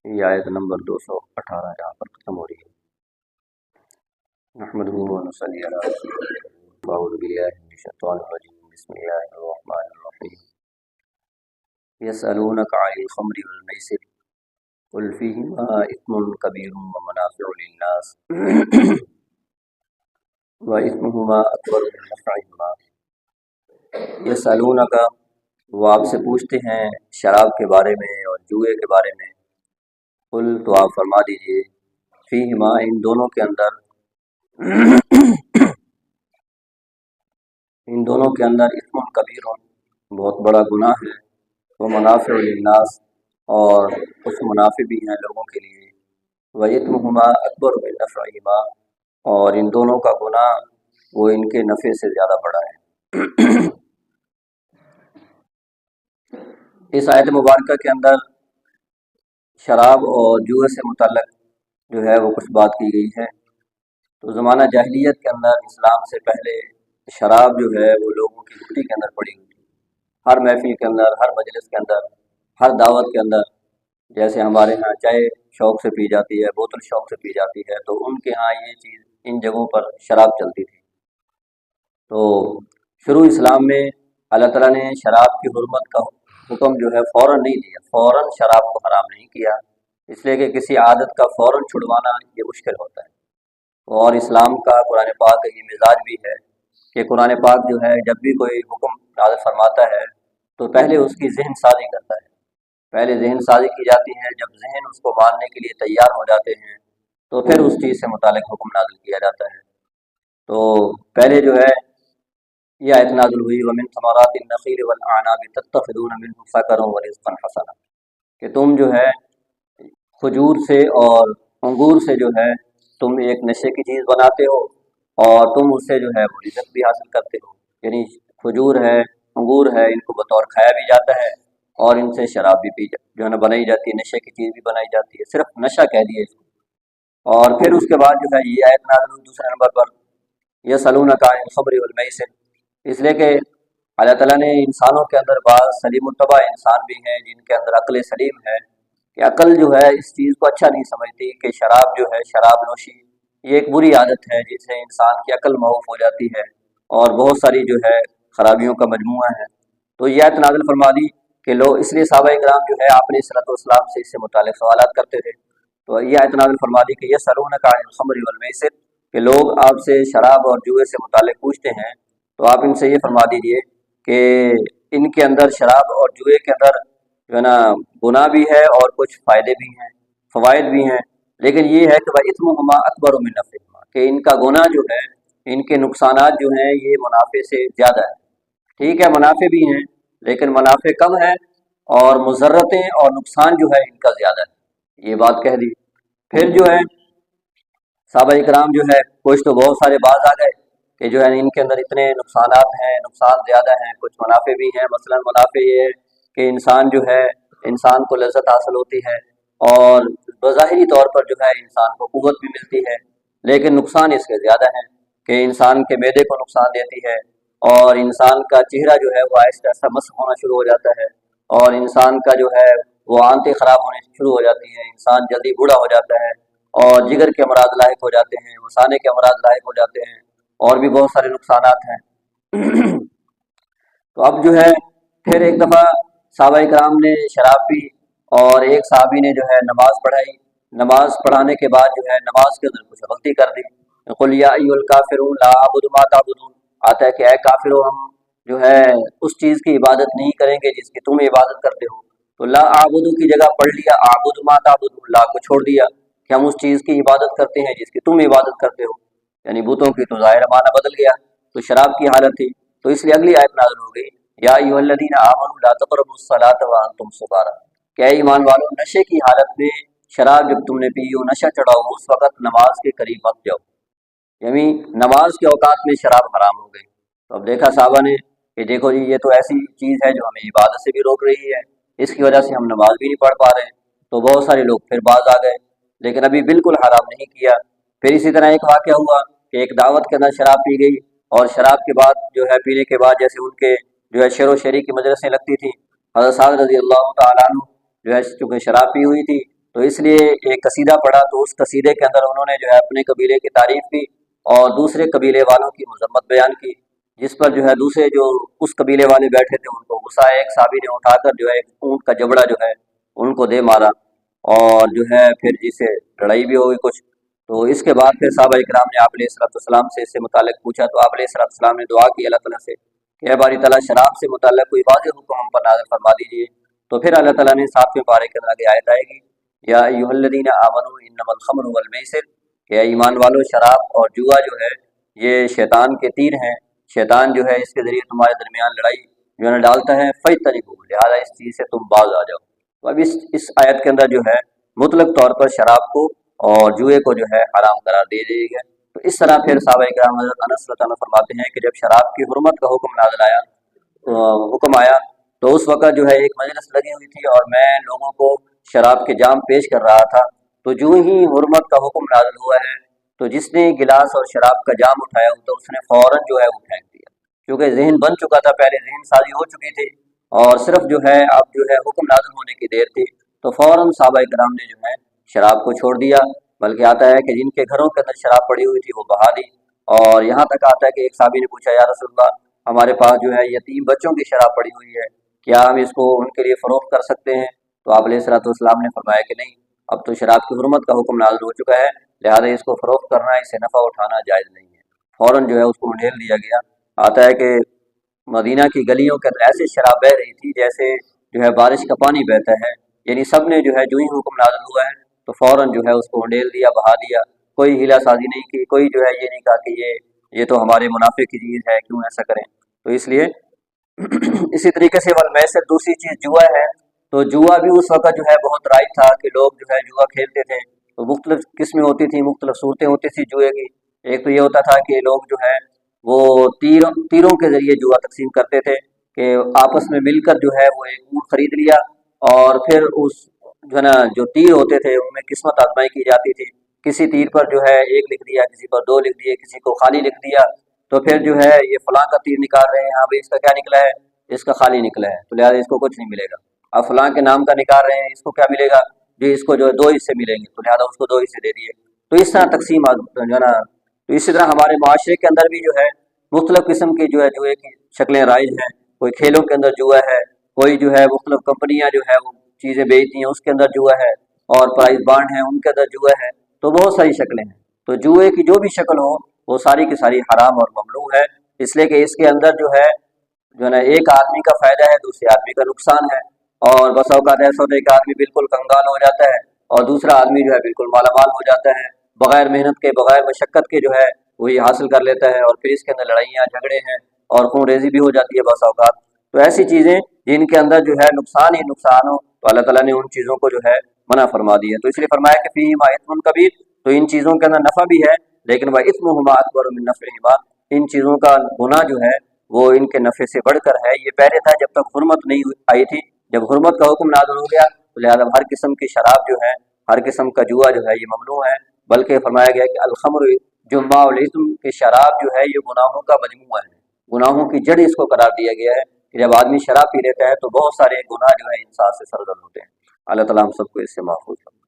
یہ آیت نمبر 218 جہاں پر ختم ہو رہی ہے۔ نحمدہ و نصلی علی رسول اللہ، اعوذ باللہ من الشیطان الرجیم، بسم اللہ الرحمن الرحیم۔ یسألونک عن الخمر والمیسر قل فیہما اثم کبیر ومنافع للناس وإثمهما أكبر من نفعهما۔ یسألونک، وہ آپ سے پوچھتے ہیں شراب کے بارے میں اور جوئے کے بارے میں۔ قل، تو آپ فرما دیجئے، فیہما، ان دونوں کے اندر اثم کبیر، بہت بڑا گناہ ہے، وہ منافع للناس، اور کچھ منافع بھی ہیں لوگوں کے لیے، وإثمهما أكبر من نفعهما، اور ان دونوں کا گناہ وہ ان کے نفع سے زیادہ بڑا ہے۔ اس آیت مبارکہ کے اندر شراب اور جوئے سے متعلق جو ہے وہ کچھ بات کی گئی ہے۔ تو زمانہ جاہلیت کے اندر، اسلام سے پہلے، شراب جو ہے وہ لوگوں کی گھٹی کے اندر پڑی ہوئی تھی، ہر محفل کے اندر، ہر مجلس کے اندر، ہر دعوت کے اندر۔ جیسے ہمارے ہاں چائے شوق سے پی جاتی ہے، بوتل شوق سے پی جاتی ہے، تو ان کے ہاں یہ چیز ان جگہوں پر شراب چلتی تھی۔ تو شروع اسلام میں اللہ تعالیٰ نے شراب کی حرمت کا حکم جو ہے فوراً نہیں دیا، فوراً شراب کو حرام نہیں کیا، اس لیے کہ کسی عادت کا فوراً چھڑوانا یہ مشکل ہوتا ہے۔ اور اسلام کا، قرآن پاک کا یہ مزاج بھی ہے کہ قرآن پاک جو ہے جب بھی کوئی حکم نازل فرماتا ہے تو پہلے اس کی ذہن سازی کرتا ہے، پہلے ذہن سازی کی جاتی ہے۔ جب ذہن اس کو ماننے کے لیے تیار ہو جاتے ہیں تو پھر اس چیز سے متعلق حکم نازل کیا جاتا ہے۔ تو پہلے جو ہے یہ آیت نازل ہوئی، وَمِن ثمرات النخیل والأعناب تتخذون منه سکرا ورزقا حسنا، کہ تم جو ہے کھجور سے اور انگور سے جو ہے تم ایک نشے کی چیز بناتے ہو، اور تم اس سے جو ہے وہ رزق بھی حاصل کرتے ہو۔ یعنی کھجور ہے، انگور ہے، ان کو بطور کھایا بھی جاتا ہے، اور ان سے شراب بھی جو ہے نا بنائی جاتی ہے، نشے کی چیز بھی بنائی جاتی ہے، صرف نشہ کہہ دیے اس کو۔ اور پھر اس کے بعد جو ہے یہ آیت نازل ہوئی دوسرے نمبر پر، یسألونک عن الخمر والمیسر، اس لیے کہ اللہ تعالیٰ نے انسانوں کے اندر بعض سلیم الطبع انسان بھی ہیں جن کے اندر عقل سلیم ہے، کہ عقل جو ہے اس چیز کو اچھا نہیں سمجھتی کہ شراب جو ہے، شراب نوشی یہ ایک بری عادت ہے جس سے انسان کی عقل معوف ہو جاتی ہے، اور بہت ساری جو ہے خرابیوں کا مجموعہ ہے۔ تو یہ آیت نازل فرما دی کہ لوگ، اس لیے صحابہ کرام جو ہے آپ علیہ الصلوۃ والسلام سے اس سے متعلق سوالات کرتے تھے۔ تو یہ آیت نازل فرما دی کہ یسألونک عن الخمر والمیسر، کہ لوگ آپ سے شراب اور جوئے سے متعلق پوچھتے ہیں، تو آپ ان سے یہ فرما دیجئے کہ ان کے اندر، شراب اور جوئے کے اندر جو ہے نا گناہ بھی ہے اور کچھ فائدے بھی ہیں، فوائد بھی ہیں، لیکن یہ ہے کہ وَإِثْمُهُمَا أَكْبَرُ مِن نَفْعِهِمَا، کہ ان کا گناہ جو ہے، ان کے نقصانات جو ہیں یہ منافع سے زیادہ ہے۔ ٹھیک ہے منافع بھی ہیں لیکن منافع کم ہے، اور مضرتیں اور نقصان جو ہے ان کا زیادہ ہے، یہ بات کہہ دی۔ پھر جو ہے صحابہ کرام جو ہے کچھ تو بہت سارے باز آ گئے کہ جو ہے ان کے اندر اتنے نقصانات ہیں، نقصان زیادہ ہیں، کچھ منافع بھی ہیں۔ مثلا منافع یہ ہے کہ انسان جو ہے، انسان کو لذت حاصل ہوتی ہے، اور بظاہری طور پر جو ہے انسان کو قوت بھی ملتی ہے، لیکن نقصان اس کے زیادہ ہیں کہ انسان کے معدے کو نقصان دیتی ہے، اور انسان کا چہرہ جو ہے وہ آہستہ آہستہ مسخ ہونا شروع ہو جاتا ہے، اور انسان کا جو ہے وہ آنتیں خراب ہونے شروع ہو جاتی ہیں، انسان جلدی بوڑھا ہو جاتا ہے، اور جگر کے امراض لاحق ہو جاتے ہیں، مثانے کے امراض لاحق ہو جاتے ہیں، اور بھی بہت سارے نقصانات ہیں۔ تو اب جو ہے پھر ایک دفعہ صحابہ کرام نے شراب پی، اور ایک صحابی نے جو ہے نماز پڑھائی، نماز پڑھانے کے بعد جو ہے نماز کے اندر کچھ غلطی کر دی۔ قل یا ایھا الکافرون لا اعبد ما تعبدون، آتا ہے کہ اے کافرو، ہم جو ہے اس چیز کی عبادت نہیں کریں گے جس کی تم عبادت کرتے ہو۔ تو لا اعبد کی جگہ پڑھ لیا اعبد ما تعبدون، لا کو چھوڑ دیا کہ ہم اس چیز کی عبادت کرتے ہیں جس کی تم عبادت کرتے ہو، یعنی بتوں کی، تو ظاہر معنی بدل گیا، تو شراب کی حالت تھی، تو اس لیے اگلی آیت نازل ہو گئی، یا ایھا الذین آمنوا لا تقربوا الصلاۃ وانتم سکارى، کہ اے ایمان والو، نشے کی حالت میں، شراب جب تم نے پی ہو، نشہ چڑھا ہو، اس وقت نماز کے قریب مت جاؤ، یعنی نماز کے اوقات میں شراب حرام ہو گئی۔ تو اب دیکھا صحابہ نے کہ دیکھو جی، یہ تو ایسی چیز ہے جو ہمیں عبادت سے بھی روک رہی ہے، اس کی وجہ سے ہم نماز بھی نہیں پڑھ پا رہے ہیں۔ تو بہت سارے لوگ پھر باز آ گئے، لیکن ابھی بالکل حرام نہیں کیا۔ پھر اسی طرح ایک واقعہ ہوا کہ ایک دعوت کے اندر شراب پی گئی، اور شراب کے بعد جو ہے، پینے کے بعد جیسے ان کے جو ہے شعر و شاعری کی مجلسیں لگتی تھیں، حضرت سعد رضی اللہ تعالیٰ عنہ جو ہے چونکہ شراب پی ہوئی تھی تو اس لیے ایک قصیدہ پڑھا، تو اس قصیدے کے اندر انہوں نے جو ہے اپنے قبیلے کی تعریف کی اور دوسرے قبیلے والوں کی مذمت بیان کی، جس پر جو ہے دوسرے جو اس قبیلے والے بیٹھے تھے ان کو غصہ آیا، ایک صحابی نے اٹھا کر جو ہے ایک اونٹ کا جبڑا جو ہے ان کو دے مارا، اور جو ہے پھر جسے لڑائی بھی ہوگی کچھ۔ تو اس کے بعد پھر صحابہ کرام نے آپ علیہ السلام سے اس سے متعلق پوچھا، تو آپ علیہ السلام نے دعا کی اللہ تعالیٰ سے کہ اے باری تعالیٰ شراب سے متعلق کوئی واضح حکم ہم پر نازل فرما دیجیے۔ تو پھر اللہ تعالیٰ نے 7ویں پارے کے اندر آگے آیت آئے گی، یا ایھا الذین آمنوا انما الخمر والمیسر، کہ ایمان والو شراب اور جوا جو ہے یہ شیطان کے تیر ہیں، شیطان جو ہے اس کے ذریعے تمہارے درمیان لڑائی جو ہے ڈالتا ہے، فاجتنبوہ، لہٰذا اس چیز سے تم باز آ جاؤ۔ تو اب اس آیت کے اندر جو ہے مطلق طور پر شراب کو اور جوئے کو جو ہے حرام قرار دے دیے گئے۔ تو اس طرح پھر صحابہ کرام حضرت انس رضی اللہ عنہ فرماتے ہیں کہ جب شراب کی حرمت کا حکم آیا تو اس وقت جو ہے ایک مجلس لگی ہوئی تھی اور میں لوگوں کو شراب کے جام پیش کر رہا تھا، تو جو ہی حرمت کا حکم نازل ہوا ہے تو جس نے گلاس اور شراب کا جام اٹھایا تو اس نے فوراً جو ہے وہ پھینک دیا، کیونکہ ذہن بن چکا تھا، پہلے ذہن سازی ہو چکی تھی اور صرف جو ہے اب جو ہے حکم نازل ہونے کی دیر تھی، تو فوراً صحابہ کرام نے جو ہے شراب کو چھوڑ دیا، بلکہ آتا ہے کہ جن کے گھروں کے اندر شراب پڑی ہوئی تھی وہ بہا دی، اور یہاں تک آتا ہے کہ ایک صحابی نے پوچھا، یا رسول اللہ ہمارے پاس جو ہے یتیم بچوں کی شراب پڑی ہوئی ہے، کیا ہم اس کو ان کے لیے فروخت کر سکتے ہیں؟ تو آپ علیہ السلام نے فرمایا کہ نہیں، اب تو شراب کی حرمت کا حکم نازل ہو چکا ہے، لہٰذا اس کو فروخت کرنا، اس سے نفع اٹھانا جائز نہیں ہے۔ فوراً جو ہے اس کو انڈھیل دیا گیا۔ آتا ہے کہ مدینہ کی گلیوں کے اندر ایسے شراب بہہ رہی تھی جیسے جو ہے بارش کا پانی بہتا ہے، یعنی سب نے جو ہے جو ہی حکم نازل ہوا ہے تو فوراً جو ہے اس کو انڈیل دیا، بہا دیا، کوئی ہیلا سازی نہیں کی، کوئی جو ہے یہ نہیں کہا کہ یہ تو ہمارے منافع کی چیز ہے، کیوں ایسا کریں۔ تو اس لیے اسی طریقے سے والمیسر، دوسری چیز جوا ہے، تو جوا بھی اس وقت جو ہے بہت رائج تھا کہ لوگ جو ہے جوا کھیلتے تھے، تو مختلف قسمیں ہوتی تھیں، مختلف صورتیں ہوتی تھیں جوئے کی۔ ایک تو یہ ہوتا تھا کہ لوگ جو ہے وہ تیروں کے ذریعے جوا تقسیم کرتے تھے، کہ آپس میں مل کر جو ہے وہ ایک اونٹ خرید لیا اور پھر اس جو ہے نا جو تیر ہوتے تھے ان میں قسمت آزمائی کی جاتی تھی، کسی تیر پر جو ہے 1 لکھ دیا، کسی پر 2 لکھ دیے، کسی کو خالی لکھ دیا، تو پھر جو ہے یہ فلاں کا تیر نکال رہے ہیں، ہاں بھائی اس کا کیا نکلا ہے، اس کا خالی نکلا ہے، تو لہٰذا اس کو کچھ نہیں ملے گا۔ اب فلاں کے نام کا نکال رہے ہیں، اس کو کیا ملے گا، جو اس کو جو ہے 2 حصے ملیں گے، تو لہٰذا اس کو 2 حصے دے دیے۔ تو اس طرح تقسیم جو ہے نا، تو اسی طرح ہمارے معاشرے کے اندر بھی جو ہے مختلف قسم کی جو ہے جوئے کی شکلیں رائج ہیں، کوئی کھیلوں کے اندر جوا ہے، کوئی جو ہے مختلف کمپنیاں جو ہے وہ چیزیں بیچتی ہیں اس کے اندر جوا ہے، اور پرائز بانڈ ہیں ان کے اندر جوا ہے، تو بہت ساری شکلیں ہیں۔ تو جوئے کی جو بھی شکل ہو وہ ساری کی ساری حرام اور ممنوع ہے، اس لیے کہ اس کے اندر جو ہے نا ایک آدمی کا فائدہ ہے، دوسرے آدمی کا نقصان ہے، اور بس اوقات ایسا ہوتا ہے کہ آدمی بالکل کنگال ہو جاتا ہے اور دوسرا آدمی جو ہے بالکل مالا مال ہو جاتا ہے، بغیر محنت کے، بغیر مشقت کے جو ہے وہی حاصل کر لیتا ہے، اور پھر اس کے اندر لڑائیاں جھگڑے ہیں اور خون ریزی بھی ہو جاتی ہے بس اوقات۔ تو ایسی چیزیں جن کے اندر جو ہے نقصان ہی نقصان ہو، تو اللہ تعالیٰ نے ان چیزوں کو جو ہے منع فرما دی ہے۔ تو اس لیے فرمایا کہ فیہما اثم کبیر، تو ان چیزوں کے اندر نفع بھی ہے، لیکن وَإِثْمُهُمَا أَكْبَرُ مِن نَفْعِهِمَا، ان چیزوں کا گناہ جو ہے وہ ان کے نفع سے بڑھ کر ہے۔ یہ پہلے تھا جب تک حرمت نہیں آئی تھی، جب حرمت کا حکم نازل ہو گیا تو لہٰذا ہر قسم کی شراب جو ہے، ہر قسم کا جوا جو ہے یہ ممنوع ہے، بلکہ فرمایا گیا کہ الخمر جماع الاثم، کہ شراب جو ہے یہ گناہوں کا مجموعہ ہے، گناہوں کی جڑ اس کو قرار دیا گیا ہے، کہ جب آدمی شراب پی لیتا ہے تو بہت سارے گناہ جو ہے انسان سے سرزد ہوتے ہیں۔ اللہ تعالیٰ ہم سب کو اس سے محفوظ کرے۔